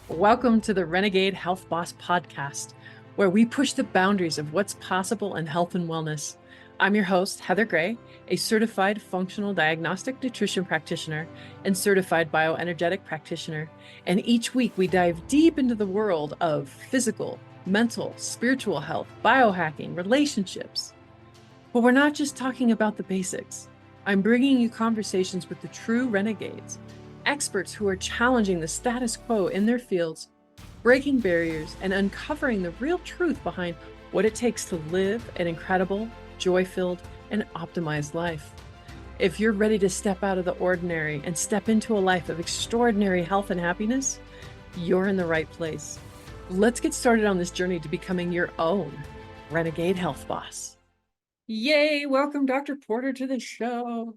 Welcome to the Renegade Health Boss podcast, where we push the boundaries of what's possible in health and wellness. I'm your host, Heather Gray, a certified functional diagnostic nutrition practitioner and certified bioenergetic practitioner. And each week we dive deep into the world of physical, mental, spiritual health, biohacking, relationships. But we're not just talking about the basics. I'm bringing you conversations with the true renegades, experts who are challenging the status quo in their fields, breaking barriers, and uncovering the real truth behind what it takes to live an incredible, joy-filled, and optimized life. If you're ready to step out of the ordinary and step into a life of extraordinary health and happiness, you're in the right place. Let's get started on this journey to becoming your own Renegade Health Boss. Yay! Welcome, Dr. Porter, to the show.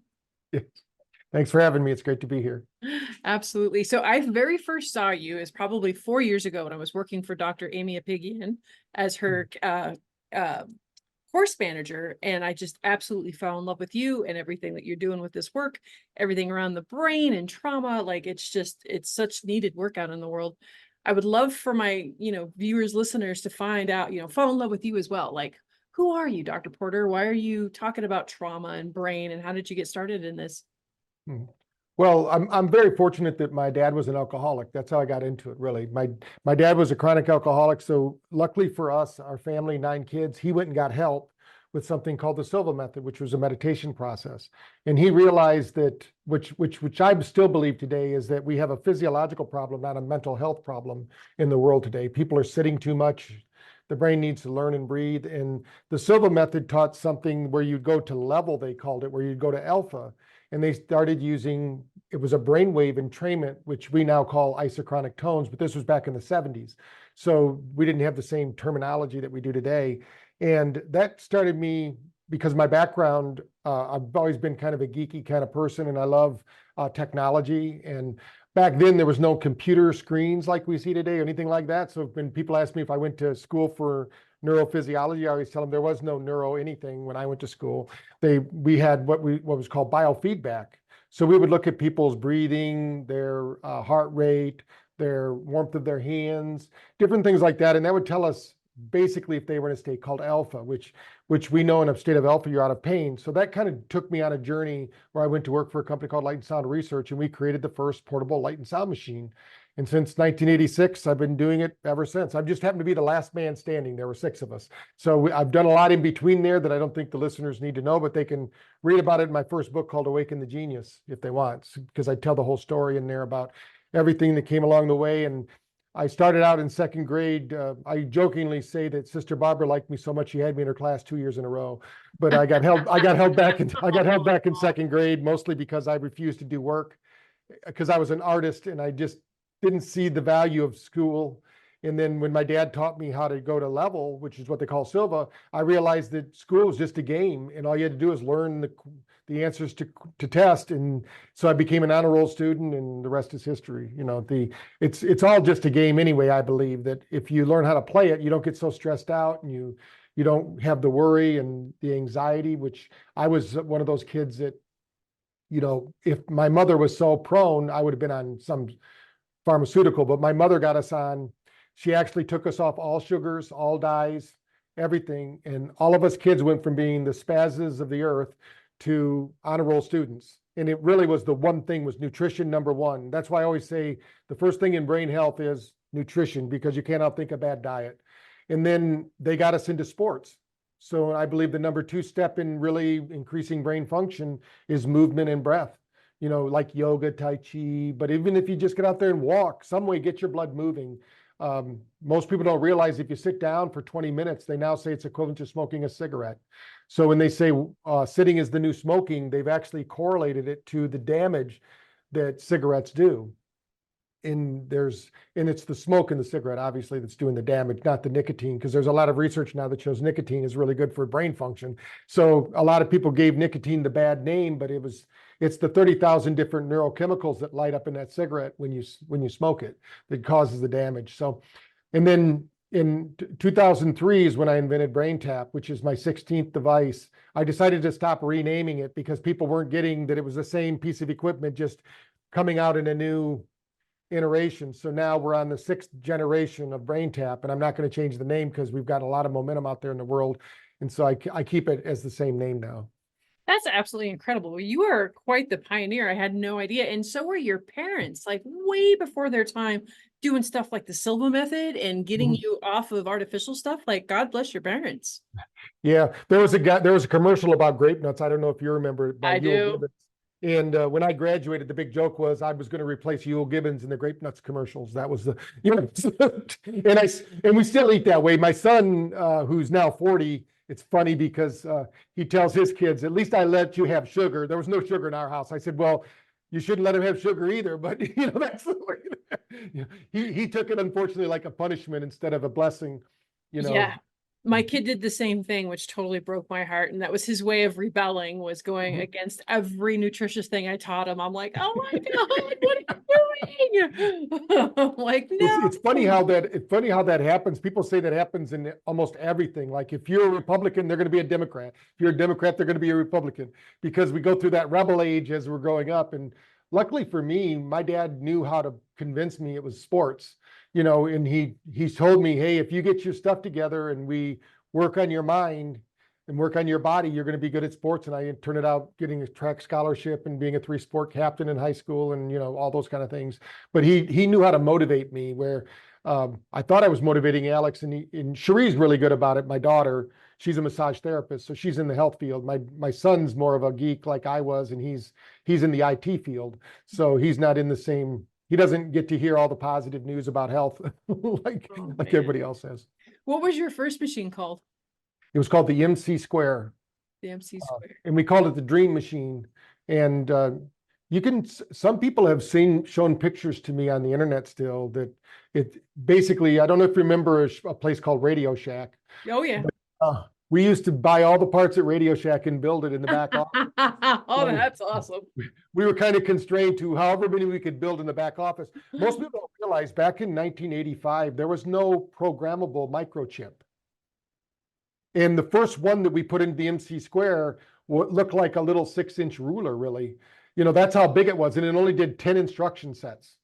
Yes. Thanks for having me. It's great to be here. Absolutely. So I very first saw you is probably 4 years ago when I was working for Dr. Amy Apigian as her course manager. And I just absolutely fell in love with you and everything that you're doing with this work, everything around the brain and trauma. Like it's such needed work out in the world. I would love for my, viewers, listeners to find out, fall in love with you as well. Like, who are you, Dr. Porter? Why are you talking about trauma and brain, and how did you get started in this? Well, I'm very fortunate that my dad was an alcoholic. That's how I got into it, really. My dad was a chronic alcoholic, so luckily for us, our family, 9 kids, he went and got help with something called the Silva Method, which was a meditation process. And he realized that, which I still believe today, is that we have a physiological problem, not a mental health problem in the world today. People are sitting too much. The brain needs to learn and breathe. And the Silva Method taught something where you'd go to level, they called it, where you'd go to alpha. And they started using, it was a brainwave entrainment, which we now call isochronic tones, but this was back in the 70s. So we didn't have the same terminology that we do today. And that started me, because my background, I've always been kind of a geeky kind of person, and I love technology. And back then there was no computer screens like we see today or anything like that. So when people ask me if I went to school for neurophysiology, I always tell them there was no neuro anything when I went to school. We had what was called biofeedback. So we would look at people's breathing, their heart rate, their warmth of their hands, different things like that. And that would tell us basically if they were in a state called alpha, which we know in a state of alpha, you're out of pain. So that kind of took me on a journey where I went to work for a company called Light and Sound Research, and we created the first portable light and sound machine. And since 1986, I've been doing it ever since. I've just happened to be the last man standing. There were 6 of us. So I've done a lot in between there that I don't think the listeners need to know, but they can read about it in my first book called Awaken the Genius if they want, because I tell the whole story in there about everything that came along the way. And I started out in 2nd grade. I jokingly say that Sister Barbara liked me so much she had me in her class 2 years in a row. But I got held back in 2nd grade, mostly because I refused to do work, because I was an artist and I just didn't see the value of school. And then when my dad taught me how to go to level, which is what they call Silva, I realized that school was just a game, and all you had to do is learn the answers to test. And so I became an honor roll student, and the rest is history. It's all just a game anyway. I believe that if you learn how to play it, you don't get so stressed out, and you don't have the worry and the anxiety, which I was one of those kids that, if my mother was so prone, I would have been on some pharmaceutical, but my mother got us on. She actually took us off all sugars, all dyes, everything. And all of us kids went from being the spazzes of the earth to honor roll students. And it really was the one thing was nutrition, number one. That's why I always say the first thing in brain health is nutrition, because you can't outthink a bad diet. And then they got us into sports. So I believe the number 2 step in really increasing brain function is movement and breath. Like yoga, Tai Chi, but even if you just get out there and walk, some way, get your blood moving. Most people don't realize if you sit down for 20 minutes, they now say it's equivalent to smoking a cigarette. So when they say sitting is the new smoking, they've actually correlated it to the damage that cigarettes do. And it's the smoke in the cigarette, obviously, that's doing the damage, not the nicotine, because there's a lot of research now that shows nicotine is really good for brain function. So a lot of people gave nicotine the bad name, but it's the 30,000 different neurochemicals that light up in that cigarette when you smoke it that causes the damage. So, and then in 2003 is when I invented BrainTap, which is my 16th device. I decided to stop renaming it because people weren't getting that it was the same piece of equipment, just coming out in a new iteration. So now we're on the 6th generation of BrainTap, and I'm not going to change the name because we've got a lot of momentum out there in the world. And so I keep it as the same name now. That's absolutely incredible. You are quite the pioneer. I had no idea. And so were your parents, like way before their time, doing stuff like the Silva Method and getting you off of artificial stuff. Like, God bless your parents. Yeah, there was a commercial about grape nuts. I don't know if you remember it, by I Yule do. Gibbons. And when I graduated, the big joke was I was going to replace Yule Gibbons in the grape nuts commercials. That was the, and we still eat that way. My son, who's now 40, it's funny because he tells his kids, "At least I let you have sugar." There was no sugar in our house. I said, "Well, you shouldn't let him have sugar either." But that's the way. He took it unfortunately like a punishment instead of a blessing. Yeah. My kid did the same thing, which totally broke my heart. And that was his way of rebelling, was going against every nutritious thing I taught him. I'm like, oh my God, what are you doing? I'm like, no. It's funny how that happens. People say that happens in almost everything. Like if you're a Republican, they're going to be a Democrat. If you're a Democrat, they're going to be a Republican, because we go through that rebel age as we're growing up. And luckily for me, my dad knew how to convince me it was sports. And he's told me, "Hey, if you get your stuff together and we work on your mind and work on your body, you're going to be good at sports." And I turned it out getting a track scholarship and being a 3-sport captain in high school and all those kind of things. But he knew how to motivate me, where I thought I was motivating Alex, and Cherie's really good about it. My daughter, she's a massage therapist, so she's in the health field. My son's more of a geek like I was, and he's in the IT field, so he's not in the same. He doesn't get to hear all the positive news about health like everybody else has. What was your first machine called? It was called the MC Square. The MC Square. And we called it the Dream Machine. And some people have shown pictures to me on the internet still that it basically, I don't know if you remember a place called Radio Shack. Oh yeah. But, we used to buy all the parts at Radio Shack and build it in the back office. Oh, that's awesome. We were kind of constrained to however many we could build in the back office. Most people don't realize back in 1985, there was no programmable microchip. And the first one that we put into the MC Square looked like a little 6-inch ruler, really. That's how big it was. And it only did 10 instruction sets.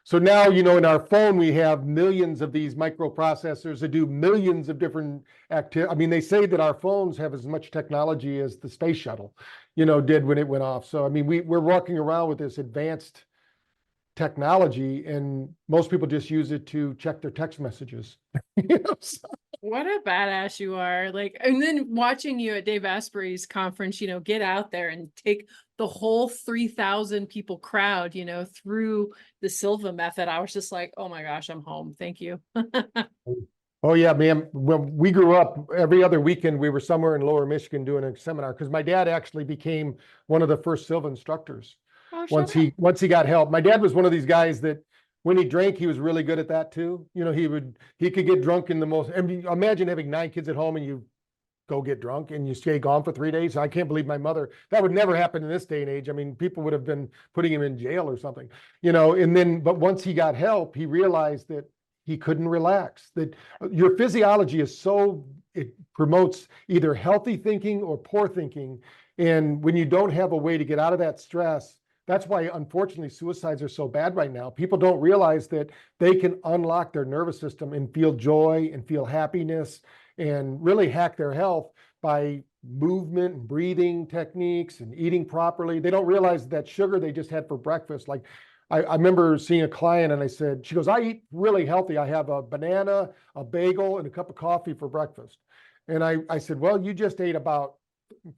So now, in our phone, we have millions of these microprocessors that do millions of different activities. I mean, they say that our phones have as much technology as the space shuttle, did when it went off. So, I mean, we're walking around with this advanced technology, and most people just use it to check their text messages. So. What a badass you are. Like, and then watching you at Dave Asprey's conference, get out there and take the whole 3,000 people crowd, through the Silva Method. I was just like, oh my gosh, I'm home. Thank you. Oh yeah, man. When we grew up, every other weekend we were somewhere in Lower Michigan doing a seminar, because my dad actually became one of the first Silva instructors. Oh, once he got help. My dad was one of these guys that when he drank, he was really good at that too. He could get drunk in the most. I mean, imagine having 9 kids at home and you go get drunk and you stay gone for 3 days. I can't believe my mother. That would never happen in this day and age. I mean, people would have been putting him in jail or something. But once he got help, he realized that he couldn't relax. That your physiology it promotes either healthy thinking or poor thinking. And when you don't have a way to get out of that stress, that's why, unfortunately, suicides are so bad right now. People don't realize that they can unlock their nervous system and feel joy and feel happiness and really hack their health by movement and breathing techniques and eating properly. They don't realize that sugar they just had for breakfast. Like I remember seeing a client and she goes, "I eat really healthy. I have a banana, a bagel, and a cup of coffee for breakfast." And I said, "Well, you just ate about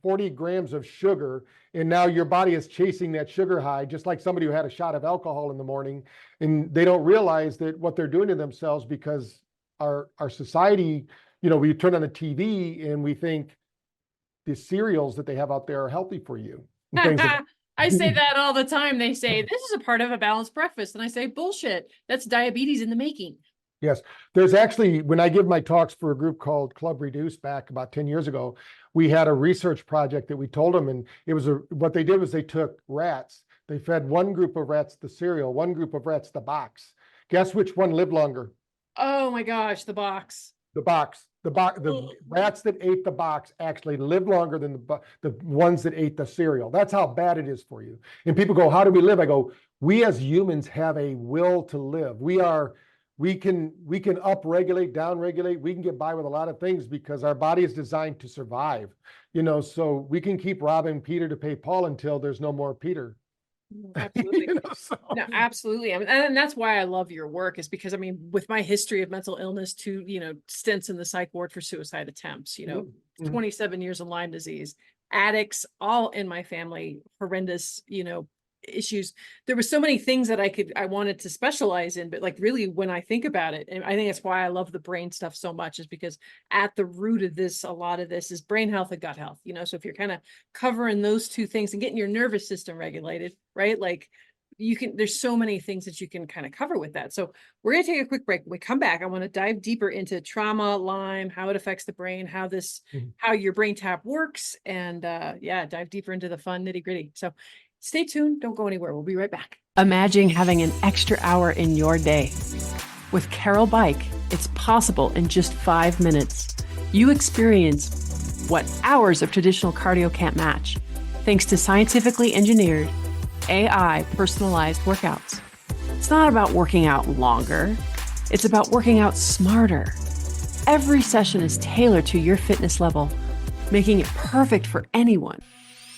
40 grams of sugar, and now your body is chasing that sugar high, just like somebody who had a shot of alcohol in the morning." And they don't realize that what they're doing to themselves, because our society, we turn on the TV and we think the cereals that they have out there are healthy for you. I say that all the time. They say, "This is a part of a balanced breakfast." And I say, bullshit. That's diabetes in the making. Yes. There's actually, when I give my talks for a group called Club Reduce back about 10 years ago, we had a research project that we told them, and what they did was they took rats. They fed one group of rats the cereal, one group of rats the box. Guess which one lived longer? Oh my gosh, the box. The box. The rats that ate the box actually lived longer than the ones that ate the cereal. That's how bad it is for you. And people go, how do we live? I go, we as humans have a will to live. We can up-regulate, down-regulate. We can get by with a lot of things because our body is designed to survive. So we can keep robbing Peter to pay Paul until there's no more Peter. Absolutely. No, absolutely. I mean, and that's why I love your work, is because, I mean, with my history of mental illness to, stints in the psych ward for suicide attempts, 27 years of Lyme disease, addicts, all in my family, horrendous, issues. There were so many things that I wanted to specialize in, but like really when I think about it, and I think that's why I love the brain stuff so much, is because at the root of this, a lot of this is brain health and gut health, so if you're kind of covering those two things and getting your nervous system regulated, right? Like there's so many things that you can kind of cover with that. So we're going to take a quick break. When we come back, I want to dive deeper into trauma, Lyme, how it affects the brain, how your BrainTap works, and dive deeper into the fun nitty gritty. So stay tuned. Don't go anywhere. We'll be right back. Imagine having an extra hour in your day. With Carol Bike, it's possible in just 5 minutes. You experience what hours of traditional cardio can't match, thanks to scientifically engineered, AI personalized workouts. It's not about working out longer. It's about working out smarter. Every session is tailored to your fitness level, making it perfect for anyone,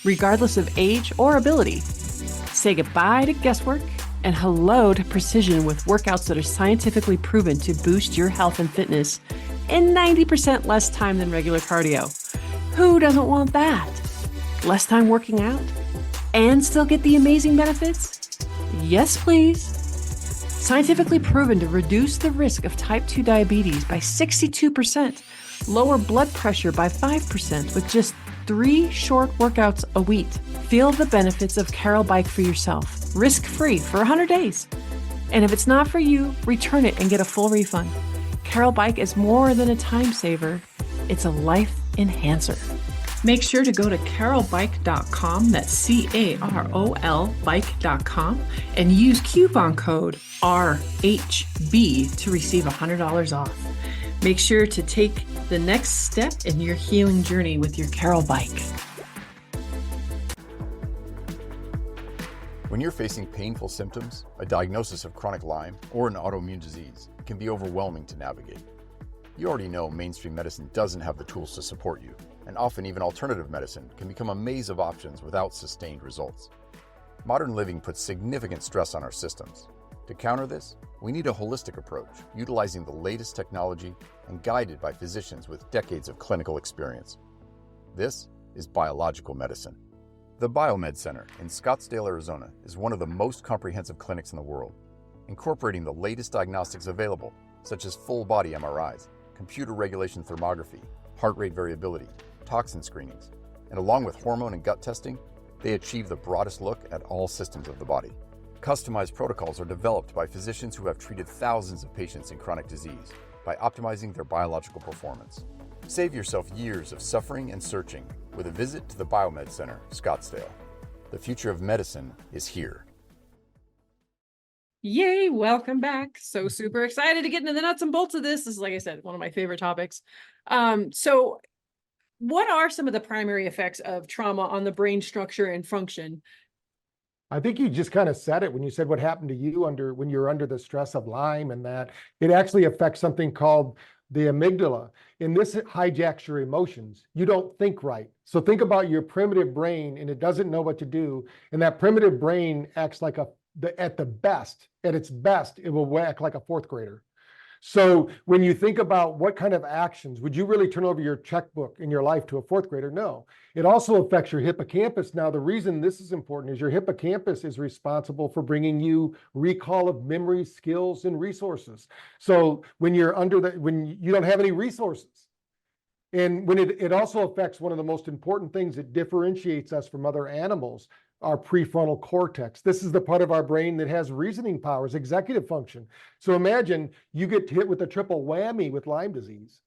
regardless of age or ability. Say goodbye to guesswork and hello to precision with workouts that are scientifically proven to boost your health and fitness in 90% less time than regular cardio. Who doesn't want that? Less time working out and still get the amazing benefits? Yes, please. Scientifically proven to reduce the risk of type 2 diabetes by 62%, lower blood pressure by 5% with just 3 short workouts a week. Feel the benefits of Carol Bike for yourself, risk-free for 100 days. And if it's not for you, return it and get a full refund. Carol Bike is more than a time saver. It's a life enhancer. Make sure to go to carolbike.com, that's CAROL bike.com, and use coupon code RHB to receive $100 off. Make sure to take the next step in your healing journey with your Carol Bike. When you're facing painful symptoms, a diagnosis of chronic Lyme, or an autoimmune disease, it can be overwhelming to navigate. You already know mainstream medicine doesn't have the tools to support you, and often even alternative medicine can become a maze of options without sustained results. Modern living puts significant stress on our systems. To counter this, we need a holistic approach, utilizing the latest technology and guided by physicians with decades of clinical experience. This is biological medicine. The Biomed Center in Scottsdale, Arizona is one of the most comprehensive clinics in the world, incorporating the latest diagnostics available, such as full-body MRIs, computer regulation thermography, heart rate variability, toxin screenings, and along with hormone and gut testing, they achieve the broadest look at all systems of the body. Customized protocols are developed by physicians who have treated thousands of patients in chronic disease by optimizing their biological performance. Save yourself years of suffering and searching with a visit to the Biomed Center, Scottsdale. The future of medicine is here. Yay, welcome back. So super excited to get into the nuts and bolts of this. This is, like I said, one of my favorite topics. So what are some of the primary effects of trauma on the brain structure and function? I think you just kind of said it when you said what happened to you when you're under the stress of Lyme, and that it actually affects something called the amygdala. And this hijacks your emotions. You don't think right. So think about your primitive brain, and it doesn't know what to do. And that primitive brain acts like at its best, it will act like a fourth grader. So when you think about what kind of actions, would you really turn over your checkbook in your life to a fourth grader? No. It also affects your hippocampus. Now, the reason this is important is your hippocampus is responsible for bringing you recall of memory, skills, and resources. So when you're when you don't have any resources, and when it also affects one of the most important things that differentiates us from other animals, our prefrontal cortex. This is the part of our brain that has reasoning powers, executive function. So imagine you get hit with a triple whammy with Lyme disease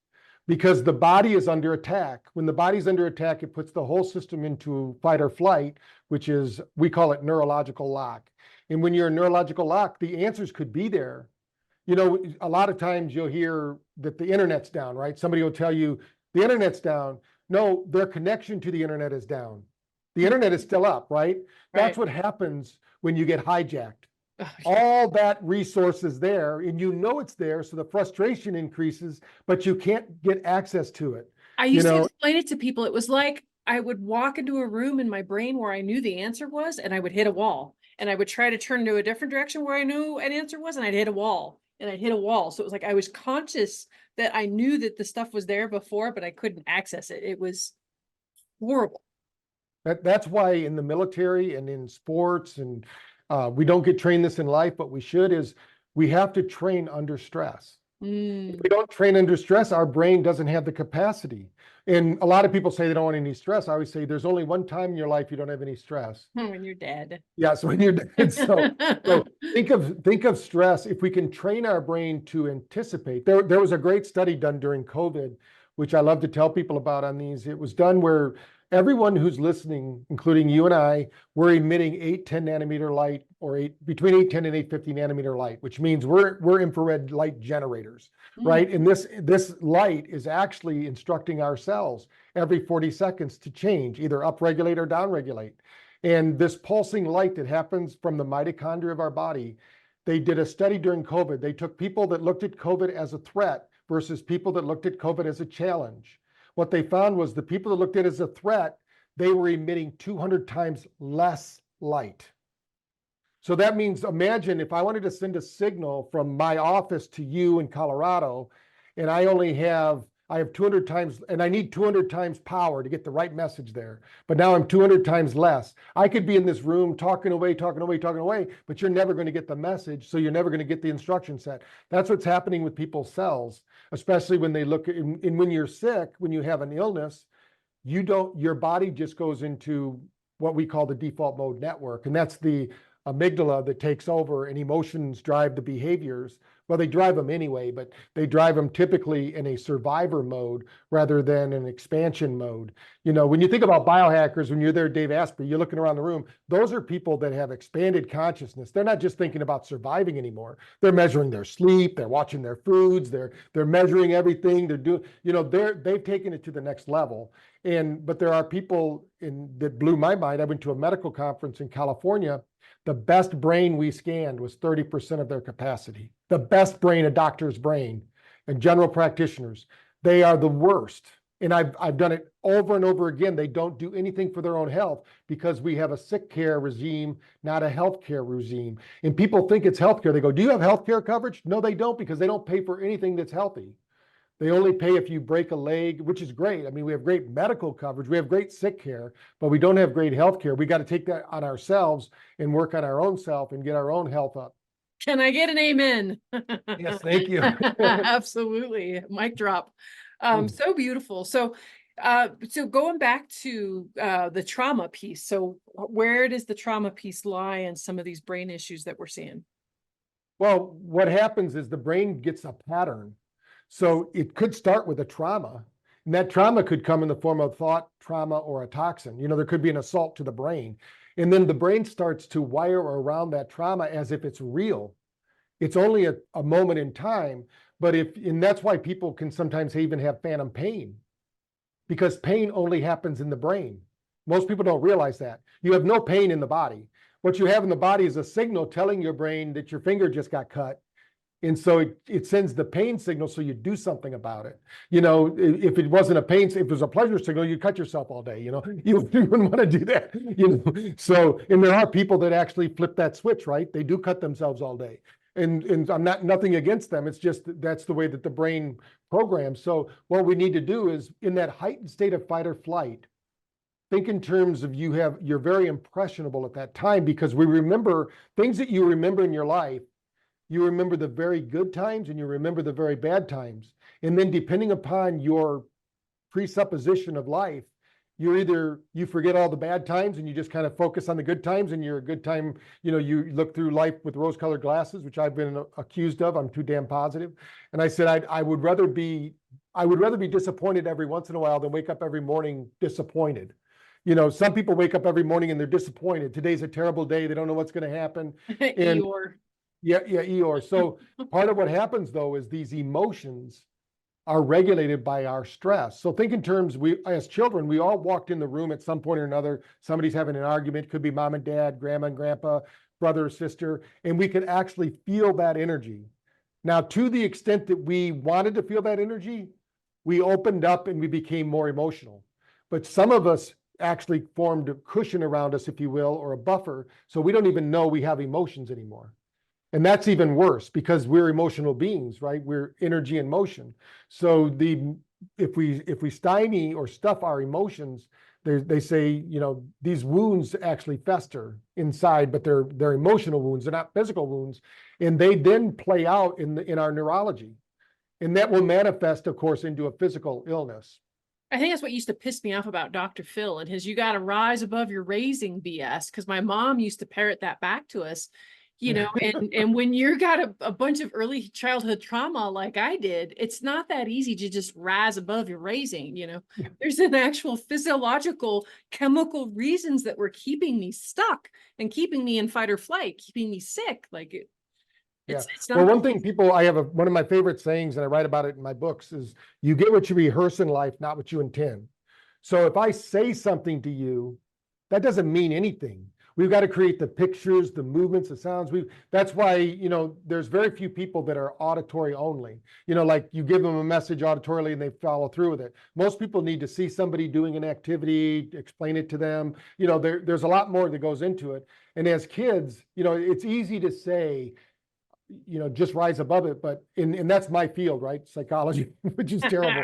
because the body is under attack. When the body's under attack, it puts the whole system into fight or flight, which is, we call it neurological lock. And when you're in neurological lock, the answers could be there. You know, a lot of times you'll hear that the internet's down, right? Somebody will tell you the internet's down. No, their connection to the internet is down. The internet is still up, right? That's what happens when you get hijacked. Oh, yeah. All that resource is there, and you know it's there, so the frustration increases, but you can't get access to it. I used to explain it to people. It was like I would walk into a room in my brain where I knew the answer was, and I would hit a wall. And I would try to turn to a different direction where I knew an answer was, and I'd hit a wall. And I'd hit a wall. So it was like I was conscious that I knew that the stuff was there before, but I couldn't access it. It was horrible. That's why in the military and in sports, and we don't get trained this in life, but we should, is we have to train under stress. If we don't train under stress, our brain doesn't have the capacity. And a lot of people say they don't want any stress. I always say there's only one time in your life you don't have any stress. When you're dead. Yeah, so when you're dead. So think of stress. If we can train our brain to anticipate, there was a great study done during COVID, which I love to tell people about on these. It was done where everyone who's listening, including you and I, we're emitting 810 nanometer light, or between 810 and 850 nanometer light, which means we're infrared light generators, right? And this light is actually instructing our cells every 40 seconds to change, either upregulate or downregulate. And this pulsing light that happens from the mitochondria of our body, they did a study during COVID. They took people that looked at COVID as a threat versus people that looked at COVID as a challenge. What they found was the people that looked at it as a threat, they were emitting 200 times less light. So that means, imagine if I wanted to send a signal from my office to you in Colorado, and I have 200 times, and I need 200 times power to get the right message there. But now I'm 200 times less. I could be in this room talking away, but you're never going to get the message. So you're never going to get the instruction set. That's what's happening with people's cells, especially when they look at, and when you're sick, when you have an illness, your body just goes into what we call the default mode network. And that's the amygdala that takes over, and emotions drive the behaviors. Well, they drive them anyway, but they drive them typically in a survivor mode rather than an expansion mode. You know, when you think about biohackers, when you're there, Dave Asprey, you're looking around the room, those are people that have expanded consciousness. They're not just thinking about surviving anymore. They're measuring their sleep, they're watching their foods, they're measuring everything, they're doing, you know, they've taken it to the next level. But there are people that blew my mind. I went to a medical conference in California. The best brain we scanned was 30% of their capacity. The best brain, a doctor's brain, and general practitioners, they are the worst. And I've done it over and over again. They don't do anything for their own health because we have a sick care regime, not a healthcare regime. And people think it's healthcare. They go, do you have healthcare coverage? No, they don't, because they don't pay for anything that's healthy. They only pay if you break a leg, which is great. I mean, we have great medical coverage. We have great sick care, but we don't have great health care. We got to take that on ourselves and work on our own self and get our own health up. Can I get an amen? Yes, thank you. Absolutely. Mic drop. So beautiful. So going back to the trauma piece. So where does the trauma piece lie in some of these brain issues that we're seeing? Well, what happens is the brain gets a pattern. So it could start with a trauma, and that trauma could come in the form of thought, trauma, or a toxin. You know, there could be an assault to the brain. And then the brain starts to wire around that trauma as if it's real. It's only a moment in time, and that's why people can sometimes even have phantom pain, because pain only happens in the brain. Most people don't realize that. You have no pain in the body. What you have in the body is a signal telling your brain that your finger just got cut. And so it sends the pain signal, so you do something about it. You know, if it wasn't a pain, if it was a pleasure signal, you'd cut yourself all day. You know, you wouldn't want to do that. You know, so, and there are people that actually flip that switch, right? They do cut themselves all day. And I'm nothing against them. It's just that's the way that the brain programs. So what we need to do is, in that heightened state of fight or flight, think in terms of you're very impressionable at that time, because we remember things that you remember in your life. You remember the very good times and you remember the very bad times. And then depending upon your presupposition of life, you forget all the bad times and you just kind of focus on the good times, and you're a good time, you know, you look through life with rose-colored glasses, which I've been accused of. I'm too damn positive. And I said, I would rather be disappointed every once in a while than wake up every morning disappointed. You know, some people wake up every morning and they're disappointed. Today's a terrible day. They don't know what's going to happen. Yeah, Eeyore. So part of what happens though is these emotions are regulated by our stress. So think in terms, we as children, we all walked in the room at some point or another. Somebody's having an argument, could be mom and dad, grandma and grandpa, brother or sister, and we could actually feel that energy. Now, to the extent that we wanted to feel that energy, we opened up and we became more emotional. But some of us actually formed a cushion around us, if you will, or a buffer, so we don't even know we have emotions anymore. And that's even worse because we're emotional beings, right? We're energy and motion. So if we stymie or stuff our emotions, they say, you know, these wounds actually fester inside, but they're emotional wounds, they're not physical wounds, and they then play out in our neurology, and that will manifest, of course, into a physical illness. I think that's what used to piss me off about Dr. Phil and his "you got to rise above your raising" BS, because my mom used to parrot that back to us, you know, and when you got a bunch of early childhood trauma like I did, it's not that easy to just rise above your raising, you know. There's an actual physiological, chemical reasons that were keeping me stuck and keeping me in fight or flight, keeping me sick. Like it's not. Well, one thing people, I have one of my favorite sayings, and I write about it in my books, is you get what you rehearse in life, not what you intend. So if I say something to you, that doesn't mean anything. We've got to create the pictures, the movements, the sounds. That's why, you know, there's very few people that are auditory only. You know, like you give them a message auditorily and they follow through with it. Most people need to see somebody doing an activity, explain it to them. You know, there's a lot more that goes into it. And as kids, you know, it's easy to say, you know, just rise above it. But and that's my field, right? Psychology, which is terrible.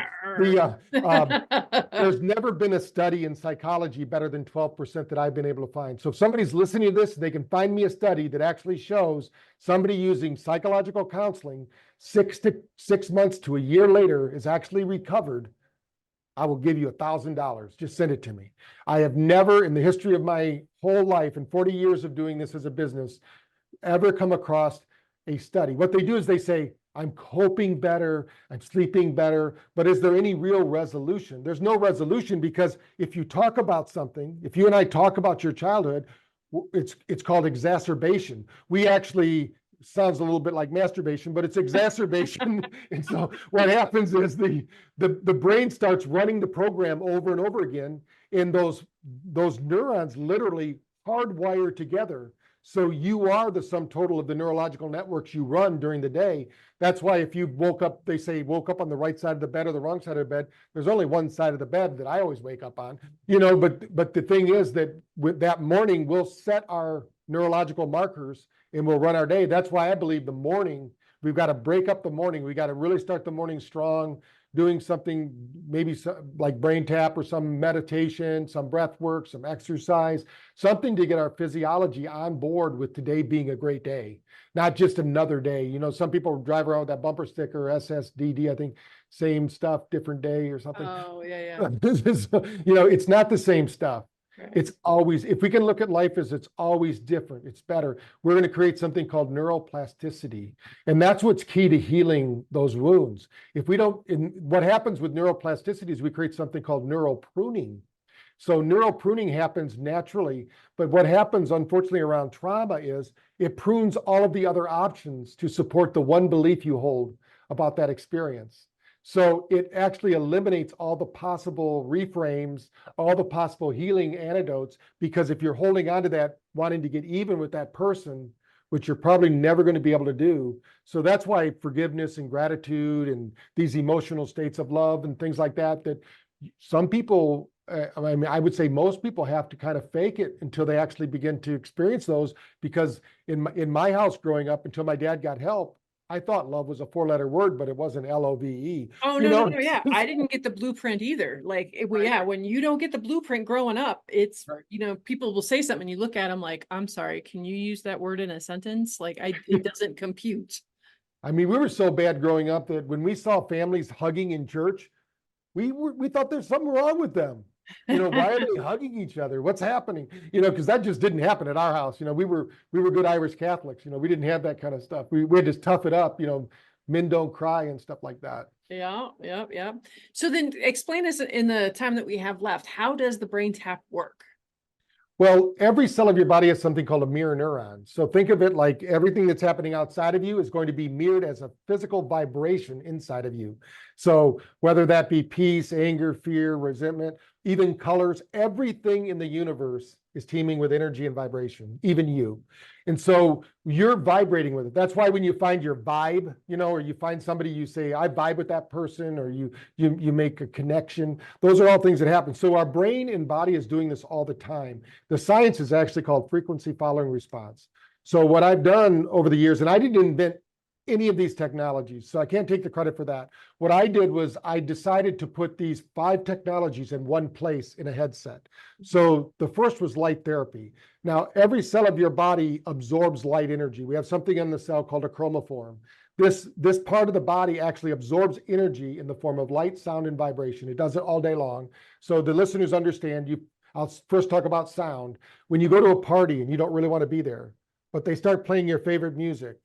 There's never been a study in psychology better than 12% that I've been able to find. So if somebody's listening to this, they can find me a study that actually shows somebody using psychological counseling 6 months to a year later is actually recovered. I will give you $1,000. Just send it to me. I have never in the history of my whole life and 40 years of doing this as a business ever come across a study. What they do is they say, I'm coping better, I'm sleeping better, but is there any real resolution? There's no resolution, because if you talk about something, if you and I talk about your childhood, it's called exacerbation. We actually, sounds a little bit like masturbation, but it's exacerbation. And so what happens is the brain starts running the program over and over again, and those neurons literally hardwire together. So you are the sum total of the neurological networks you run during the day. That's why if you woke up, they say woke up on the right side of the bed or the wrong side of the bed, there's only one side of the bed that I always wake up on, you know, but the thing is that with that morning, we'll set our neurological markers and we'll run our day. That's why I believe the morning, we've got to break up the morning. We got to really start the morning strong, doing something maybe like BrainTap or some meditation, some breath work, some exercise, something to get our physiology on board with today being a great day, not just another day. You know, some people drive around with that bumper sticker, SSDD, I think, same stuff, different day or something. Oh, yeah. You know, it's not the same stuff. Right. It's always, if we can look at life as it's always different, it's better. We're going to create something called neuroplasticity. And that's what's key to healing those wounds. If we don't, what happens with neuroplasticity is we create something called neuropruning. So neuropruning happens naturally, but what happens unfortunately around trauma is it prunes all of the other options to support the one belief you hold about that experience. So it actually eliminates all the possible reframes, all the possible healing antidotes, because if you're holding on to that, wanting to get even with that person, which you're probably never going to be able to do. So that's why forgiveness and gratitude and these emotional states of love and things like that, that some people, I mean, I would say most people have to kind of fake it until they actually begin to experience those, because in my house growing up, until my dad got help, I thought love was a 4-letter word, but it wasn't LOVE. Oh, no, yeah. I didn't get the blueprint either. Like, when you don't get the blueprint growing up, it's, you know, people will say something and you look at them like, I'm sorry, can you use that word in a sentence? Like, it doesn't compute. I mean, we were so bad growing up that when we saw families hugging in church, we thought there's something wrong with them. You know, why are they hugging each other? What's happening? You know, because that just didn't happen at our house. You know, we were good Irish Catholics. You know, we didn't have that kind of stuff. We had to tough it up. You know, men don't cry and stuff like that. Yeah. So then explain us in the time that we have left, how does the BrainTap work? Well, every cell of your body has something called a mirror neuron. So think of it like everything that's happening outside of you is going to be mirrored as a physical vibration inside of you. So whether that be peace, anger, fear, resentment, even colors, everything in the universe is teeming with energy and vibration, even you. And so you're vibrating with it. That's why when you find your vibe, or you find somebody, you say, I vibe with that person, or you make a connection. Those are all things that happen. So our brain and body is doing this all the time. The science is actually called frequency following response. So what I've done over the years, and I didn't invent any of these technologies, so I can't take the credit for that. What I did was I decided to put these 5 technologies in one place in a headset. So the first was light therapy. Now, every cell of your body absorbs light energy. We have something in the cell called a chromophore. This part of the body actually absorbs energy in the form of light, sound, and vibration. It does it all day long. So the listeners understand, I'll first talk about sound. When you go to a party and you don't really want to be there, but they start playing your favorite music,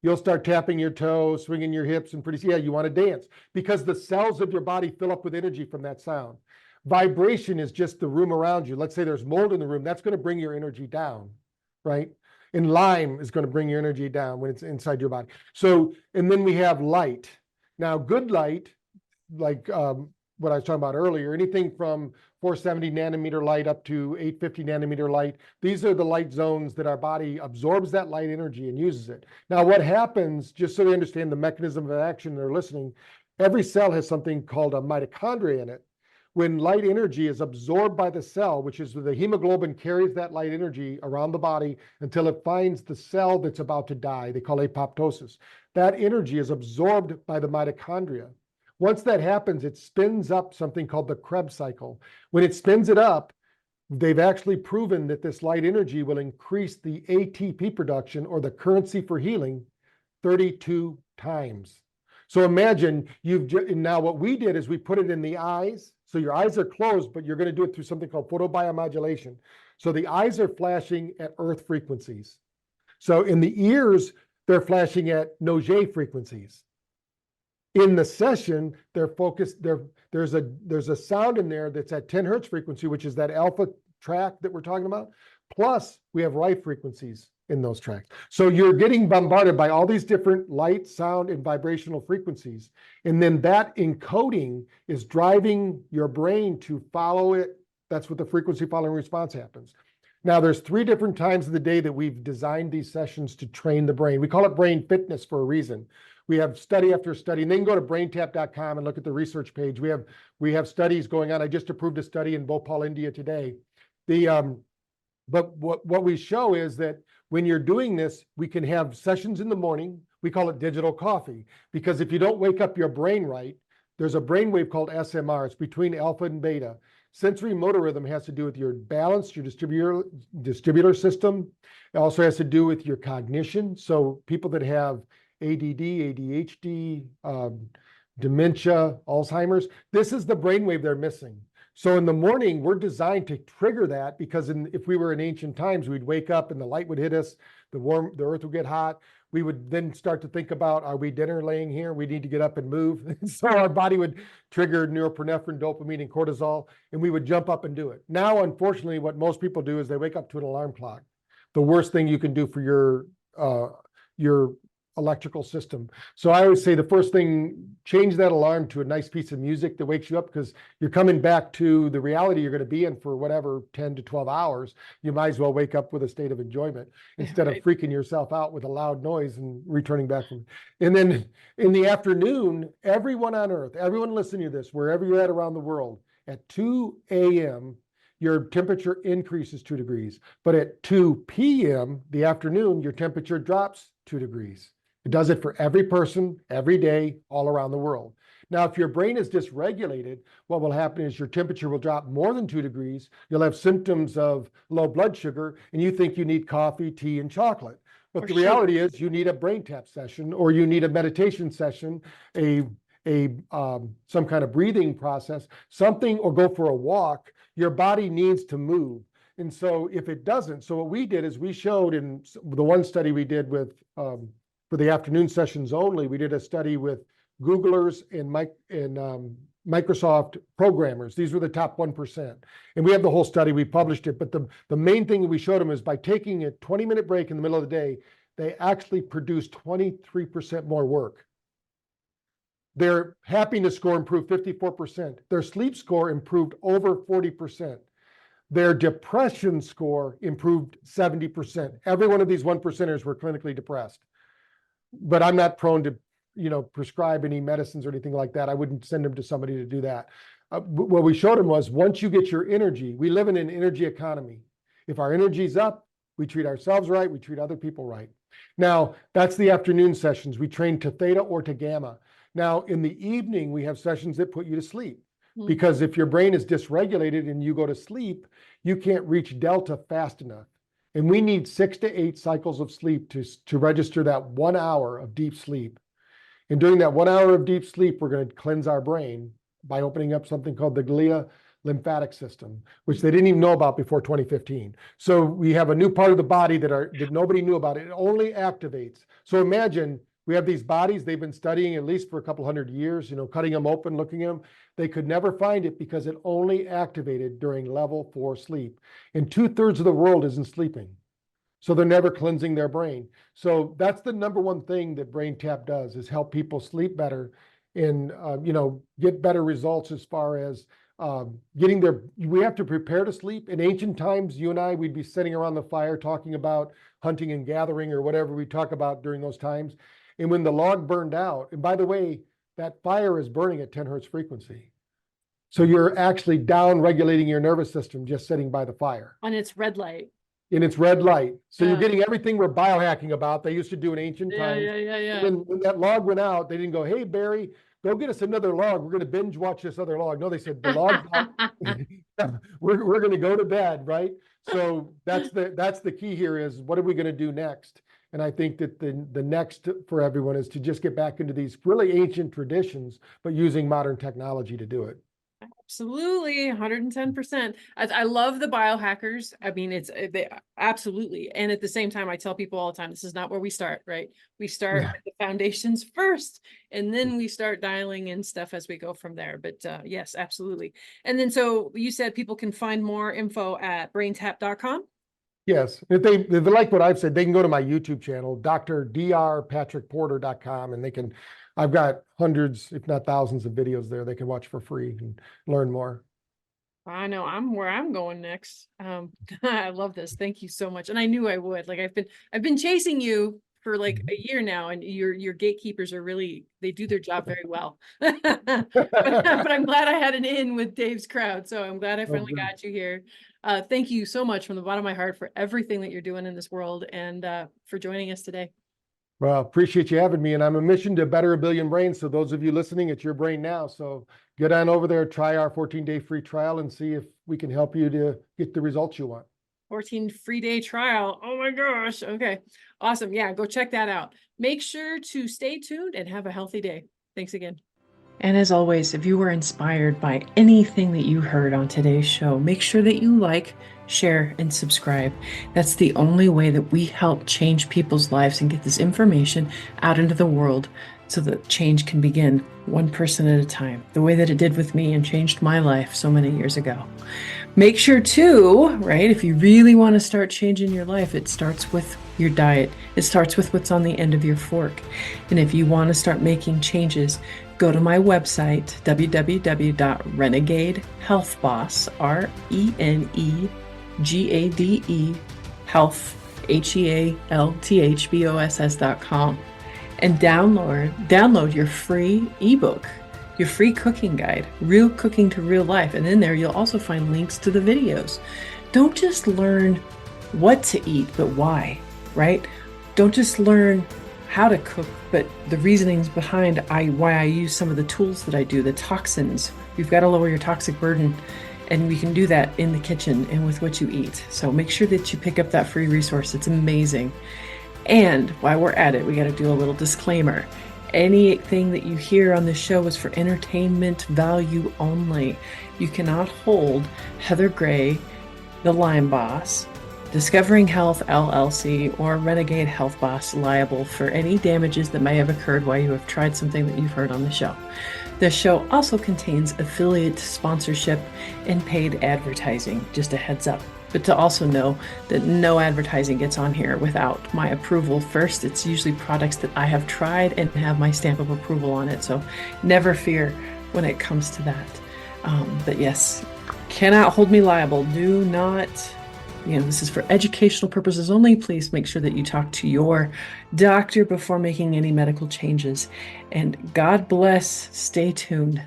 you'll start tapping your toes, swinging your hips, and pretty soon, yeah, you want to dance because the cells of your body fill up with energy from that sound. Vibration is just the room around you. Let's say there's mold in the room. That's going to bring your energy down, right? And Lyme is going to bring your energy down when it's inside your body. So, and then we have light. Now, good light, like what I was talking about earlier, anything from 470 nanometer light up to 850 nanometer light. These are the light zones that our body absorbs that light energy and uses it. Now, what happens, just so they understand the mechanism of action they're listening, every cell has something called a mitochondria in it. When light energy is absorbed by the cell, which is the hemoglobin carries that light energy around the body until it finds the cell that's about to die. They call it apoptosis. That energy is absorbed by the mitochondria. Once that happens, it spins up something called the Krebs cycle. When it spins it up, they've actually proven that this light energy will increase the ATP production, or the currency for healing, 32 times. So imagine now what we did is we put it in the eyes. So your eyes are closed, but you're going to do it through something called photobiomodulation. So the eyes are flashing at Earth frequencies. So in the ears, they're flashing at Auger frequencies. In the session, they're focused. There's a sound in there that's at 10 hertz frequency, which is that alpha track that we're talking about. Plus, we have right frequencies in those tracks. So you're getting bombarded by all these different light, sound, and vibrational frequencies. And then that encoding is driving your brain to follow it. That's what the frequency following response happens. Now, there's 3 different times of the day that we've designed these sessions to train the brain. We call it brain fitness for a reason. We have study after study, and then go to BrainTap.com and look at the research page. We have studies going on. I just approved a study in Bhopal, India today. But what we show is that when you're doing this, we can have sessions in the morning. We call it digital coffee, because if you don't wake up your brain right, there's a brainwave called SMR. It's between alpha and beta. Sensory motor rhythm has to do with your balance, your vestibular system. It also has to do with your cognition. So people that have ADD, ADHD, dementia, Alzheimer's, this is the brainwave they're missing. So in the morning, we're designed to trigger that, because if we were in ancient times, we'd wake up and the light would hit us, the earth would get hot. We would then start to think about, are we dinner laying here? We need to get up and move. So our body would trigger neuropinephrine, dopamine, and cortisol, and we would jump up and do it. Now, unfortunately, what most people do is they wake up to an alarm clock. The worst thing you can do for your electrical system. So I always say the first thing, change that alarm to a nice piece of music that wakes you up, because you're coming back to the reality you're going to be in for whatever 10 to 12 hours. You might as well wake up with a state of enjoyment instead of freaking yourself out with a loud noise and returning back from. And then in the afternoon, everyone on earth, everyone listening to this, wherever you're at around the world, at 2 a.m., your temperature increases 2 degrees. But at 2 p.m., the afternoon, your temperature drops 2 degrees. It does it for every person, every day, all around the world. Now, if your brain is dysregulated, what will happen is your temperature will drop more than 2 degrees. You'll have symptoms of low blood sugar, and you think you need coffee, tea, and chocolate. But the reality is you need a BrainTap session, or you need a meditation session, some kind of breathing process, something, or go for a walk. Your body needs to move. And so if it doesn't, so what we did is we showed in the one study we did with, for the afternoon sessions only, we did a study with Googlers and Microsoft programmers. These were the top 1%. And we have the whole study, we published it. But the main thing that we showed them is by taking a 20-minute break in the middle of the day, they actually produced 23% more work. Their happiness score improved 54%. Their sleep score improved over 40%. Their depression score improved 70%. Every one of these 1%ers were clinically depressed. But I'm not prone to, prescribe any medicines or anything like that. I wouldn't send them to somebody to do that. What we showed them was once you get your energy, we live in an energy economy. If our energy's up, we treat ourselves right, we treat other people right. Now, that's the afternoon sessions. We train to theta or to gamma. Now, in the evening, we have sessions that put you to sleep. Because if your brain is dysregulated and you go to sleep, you can't reach delta fast enough. And we need 6 to 8 cycles of sleep to register that 1 hour of deep sleep. And during that 1 hour of deep sleep, we're going to cleanse our brain by opening up something called the glia lymphatic system, which they didn't even know about before 2015. So we have a new part of the body that nobody knew about. It only activates. So imagine we have these bodies they've been studying at least for a couple hundred years, cutting them open, looking at them. They could never find it because it only activated during level 4 sleep. And 2/3 of the world isn't sleeping. So they're never cleansing their brain. So that's the number one thing that BrainTap does, is help people sleep better and, get better results as far as we have to prepare to sleep. In ancient times, you and I, we'd be sitting around the fire talking about hunting and gathering or whatever we talk about during those times. And when the log burned out, and by the way, that fire is burning at 10 hertz frequency. So you're actually down regulating your nervous system just sitting by the fire. On its red light. In its red light. So you're getting everything we're biohacking about. They used to do in ancient times. Yeah. When that log went out, they didn't go, hey, Barry, go get us another log. We're going to binge watch this other log. No, they said, the log's out. We're going to go to bed, right? So that's the key here is what are we going to do next? And I think that the next for everyone is to just get back into these really ancient traditions, but using modern technology to do it. Absolutely, 110%. I love the biohackers. I mean, they absolutely. And at the same time, I tell people all the time, this is not where we start, right? We start with the foundations first, and then we start dialing in stuff as we go from there. But yes, absolutely. And then, so you said people can find more info at braintap.com. Yes, if they like what I've said, they can go to my YouTube channel, drpatrickporter.com, and I've got hundreds, if not thousands of videos there they can watch for free and learn more. I know where I'm going next. I love this. Thank you so much. And I knew I would. Like I've been chasing you for like a year now, and your gatekeepers are they do their job very well. but I'm glad I had an in with Dave's crowd. So I'm glad I finally got you here. Thank you so much from the bottom of my heart for everything that you're doing in this world and for joining us today. Well, appreciate you having me. And I'm a mission to better a billion brains. So those of you listening, it's your brain now. So get on over there, try our 14-day free trial and see if we can help you to get the results you want. 14 free day trial. Oh my gosh. Okay. Awesome. Yeah. Go check that out. Make sure to stay tuned and have a healthy day. Thanks again. And as always, if you were inspired by anything that you heard on today's show, make sure that you like, share, and subscribe. That's the only way that we help change people's lives and get this information out into the world so that change can begin one person at a time, the way that it did with me and changed my life so many years ago. Make sure too, right, if you really want to start changing your life, it starts with your diet. It starts with what's on the end of your fork. And if you want to start making changes, go to my website, www.renegadehealthboss, RENEGADE, health, HEALTHBOSS.com, and download your free ebook, your free cooking guide, Real Cooking to Real Life. And in there, you'll also find links to the videos. Don't just learn what to eat, but why, right? Don't just learn how to cook, but the reasonings behind why I use some of the tools that I do, the toxins. You've got to lower your toxic burden, and we can do that in the kitchen and with what you eat. So make sure that you pick up that free resource. It's amazing. And while we're at it, we got to do a little disclaimer. Anything that you hear on this show is for entertainment value only. You cannot hold Heather Gray, the Lyme boss, Discovering Health LLC or Renegade Health Boss liable for any damages that may have occurred while you have tried something that you've heard on the show. This show also contains affiliate sponsorship and paid advertising, just a heads up. But to also know that no advertising gets on here without my approval first. It's usually products that I have tried and have my stamp of approval on it. So never fear when it comes to that. But yes, cannot hold me liable. Do not, this is for educational purposes only. Please make sure that you talk to your doctor before making any medical changes. And God bless. Stay tuned.